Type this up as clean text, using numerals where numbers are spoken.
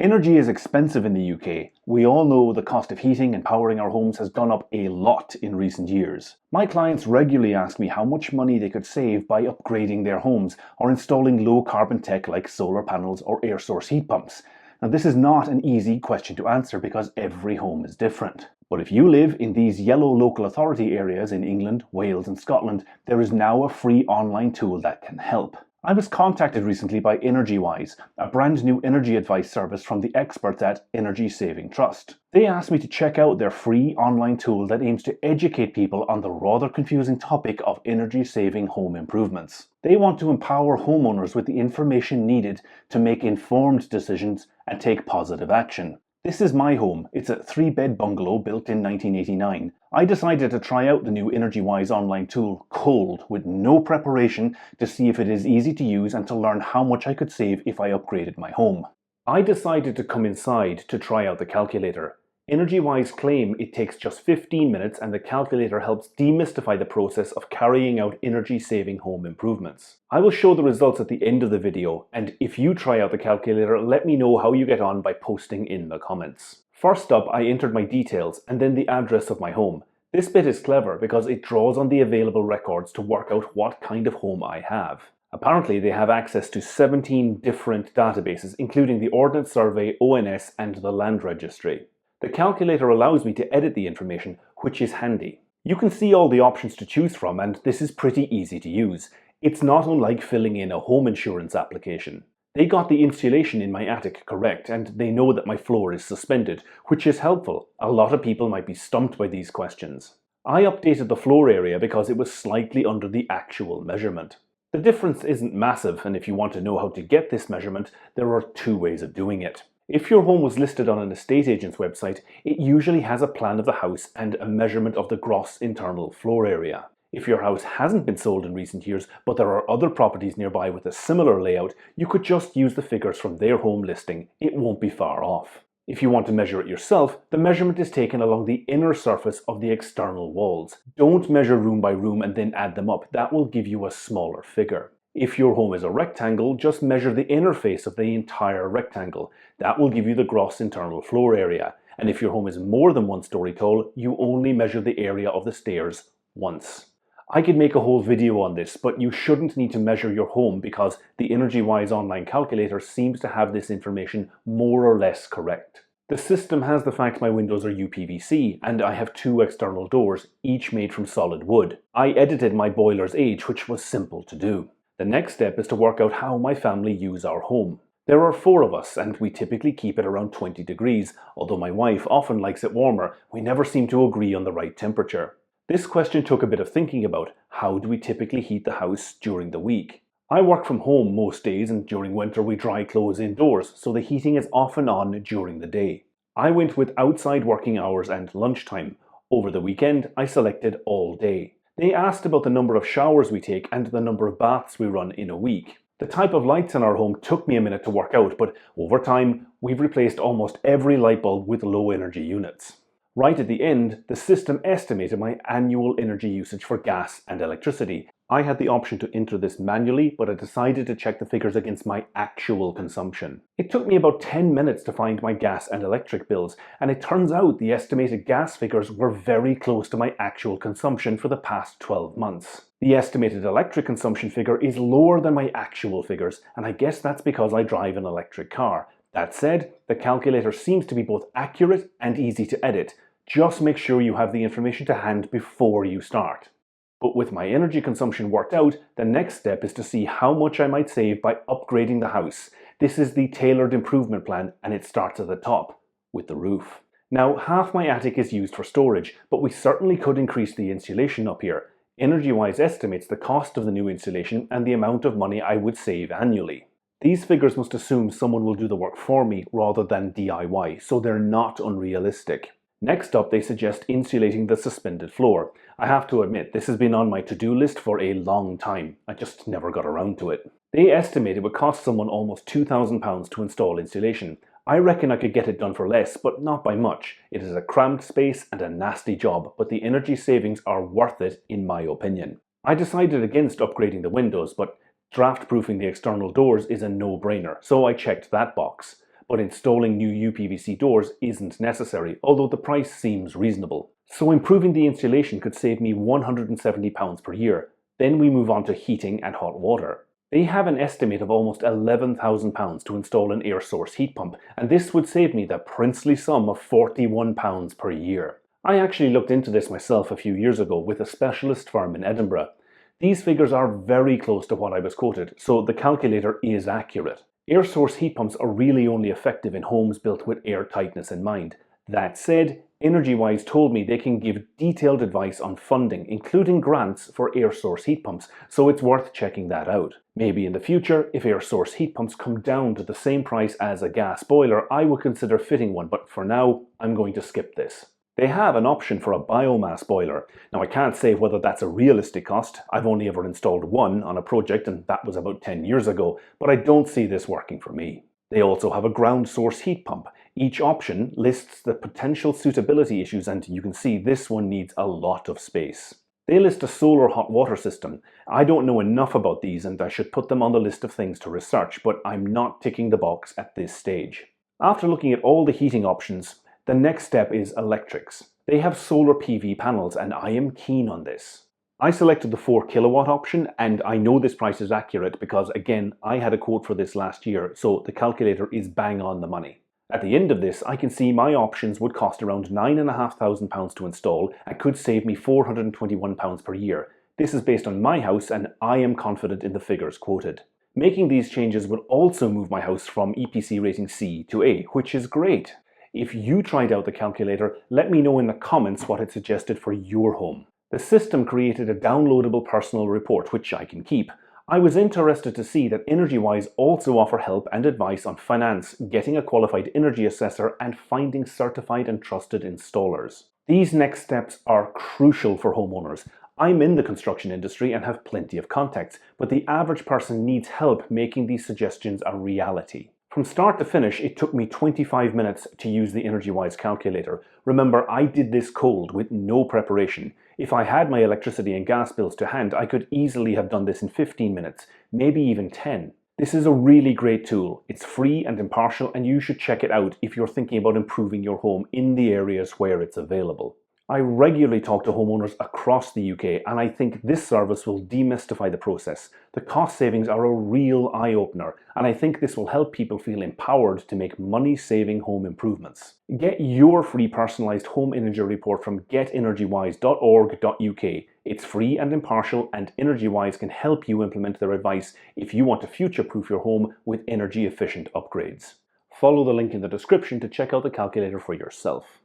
Energy is expensive in the UK. We all know the cost of heating and powering our homes has gone up a lot in recent years. My clients regularly ask me how much money they could save by upgrading their homes or installing low-carbon tech like solar panels or air source heat pumps. Now, this is not an easy question to answer because every home is different. But if you live in these yellow local authority areas in England, Wales and Scotland, there is now a free online tool that can help. I was contacted recently by Energywise, a brand new energy advice service from the experts at Energy Saving Trust. They asked me to check out their free online tool that aims to educate people on the rather confusing topic of energy saving home improvements. They want to empower homeowners with the information needed to make informed decisions and take positive action. This is my home. It's a 3-bed bungalow built in 1989. I decided to try out the new Energywise online tool cold, with no preparation, to see if it is easy to use and to learn how much I could save if I upgraded my home. I decided to come inside to try out the calculator. Energywise claim it takes just 15 minutes and the calculator helps demystify the process of carrying out energy-saving home improvements. I will show the results at the end of the video, and if you try out the calculator, let me know how you get on by posting in the comments. First up, I entered my details and then the address of my home. This bit is clever because it draws on the available records to work out what kind of home I have. Apparently, they have access to 17 different databases, including the Ordnance Survey, ONS, and the Land Registry. The calculator allows me to edit the information, which is handy. You can see all the options to choose from, and this is pretty easy to use. It's not unlike filling in a home insurance application. They got the insulation in my attic correct, and they know that my floor is suspended, which is helpful. A lot of people might be stumped by these questions. I updated the floor area because it was slightly under the actual measurement. The difference isn't massive, and if you want to know how to get this measurement, there are 2 ways of doing it. If your home was listed on an estate agent's website, it usually has a plan of the house and a measurement of the gross internal floor area. If your house hasn't been sold in recent years, but there are other properties nearby with a similar layout, you could just use the figures from their home listing. It won't be far off. If you want to measure it yourself, the measurement is taken along the inner surface of the external walls. Don't measure room by room and then add them up. That will give you a smaller figure. If your home is a rectangle, just measure the inner face of the entire rectangle. That will give you the gross internal floor area. And if your home is more than 1 story tall, you only measure the area of the stairs once. I could make a whole video on this, but you shouldn't need to measure your home because the Energywise online calculator seems to have this information more or less correct. The system has the fact my windows are UPVC, and I have 2 external doors, each made from solid wood. I edited my boiler's age, which was simple to do. The next step is to work out how my family use our home. There are 4 of us, and we typically keep it around 20 degrees, although my wife often likes it warmer. We never seem to agree on the right temperature. This question took a bit of thinking about. How do we typically heat the house during the week? I work from home most days, and during winter we dry clothes indoors, so the heating is often on during the day. I went with outside working hours and lunchtime. Over the weekend, I selected all day. They asked about the number of showers we take and the number of baths we run in a week. The type of lights in our home took me a minute to work out, but over time, we've replaced almost every light bulb with low energy units. Right at the end, the system estimated my annual energy usage for gas and electricity. I had the option to enter this manually, but I decided to check the figures against my actual consumption. It took me about 10 minutes to find my gas and electric bills, and it turns out the estimated gas figures were very close to my actual consumption for the past 12 months. The estimated electric consumption figure is lower than my actual figures, and I guess that's because I drive an electric car. That said, the calculator seems to be both accurate and easy to edit. Just make sure you have the information to hand before you start. But with my energy consumption worked out, the next step is to see how much I might save by upgrading the house. This is the tailored improvement plan, and it starts at the top, with the roof. Now, half my attic is used for storage, but we certainly could increase the insulation up here. Energywise estimates the cost of the new insulation and the amount of money I would save annually. These figures must assume someone will do the work for me rather than DIY, so they're not unrealistic. Next up, they suggest insulating the suspended floor. I have to admit, this has been on my to-do list for a long time. I just never got around to it. They estimate it would cost someone almost £2,000 to install insulation. I reckon I could get it done for less, but not by much. It is a cramped space and a nasty job, but the energy savings are worth it in my opinion. I decided against upgrading the windows, but draft-proofing the external doors is a no-brainer, so I checked that box. but installing new UPVC doors isn't necessary, although the price seems reasonable. So improving the insulation could save me £170 per year. Then we move on to heating and hot water. They have an estimate of almost £11,000 to install an air source heat pump, and this would save me the princely sum of £41 per year. I actually looked into this myself a few years ago with a specialist firm in Edinburgh. These figures are very close to what I was quoted, so the calculator is accurate. Air source heat pumps are really only effective in homes built with air tightness in mind. That said, Energywise told me they can give detailed advice on funding, including grants for air source heat pumps, so it's worth checking that out. Maybe in the future, if air source heat pumps come down to the same price as a gas boiler, I would consider fitting one, but for now, I'm going to skip this. They have an option for a biomass boiler. Now I can't say whether that's a realistic cost. I've only ever installed one on a project and that was about 10 years ago, but I don't see this working for me. They also have a ground source heat pump. Each option lists the potential suitability issues and you can see this one needs a lot of space. They list a solar hot water system. I don't know enough about these and I should put them on the list of things to research, but I'm not ticking the box at this stage. After looking at all the heating options, the next step is electrics. They have solar PV panels and I am keen on this. I selected the 4 kilowatt option and I know this price is accurate because again, I had a quote for this last year, so the calculator is bang on the money. At the end of this, I can see my options would cost around £9,500 to install and could save me £421 per year. This is based on my house and I am confident in the figures quoted. Making these changes would also move my house from EPC rating C to A, which is great. If you tried out the calculator, let me know in the comments what it suggested for your home. The system created a downloadable personal report, which I can keep. I was interested to see that Energywise also offer help and advice on finance, getting a qualified energy assessor, and finding certified and trusted installers. These next steps are crucial for homeowners. I'm in the construction industry and have plenty of contacts, but the average person needs help making these suggestions a reality. From start to finish, it took me 25 minutes to use the Energywise calculator. Remember, I did this cold with no preparation. If I had my electricity and gas bills to hand, I could easily have done this in 15 minutes, maybe even 10. This is a really great tool. It's free and impartial, and you should check it out if you're thinking about improving your home in the areas where it's available. I regularly talk to homeowners across the UK and I think this service will demystify the process. The cost savings are a real eye-opener and I think this will help people feel empowered to make money-saving home improvements. Get your free personalised home energy report from getenergywise.org.uk. It's free and impartial and Energywise can help you implement their advice if you want to future-proof your home with energy-efficient upgrades. Follow the link in the description to check out the calculator for yourself.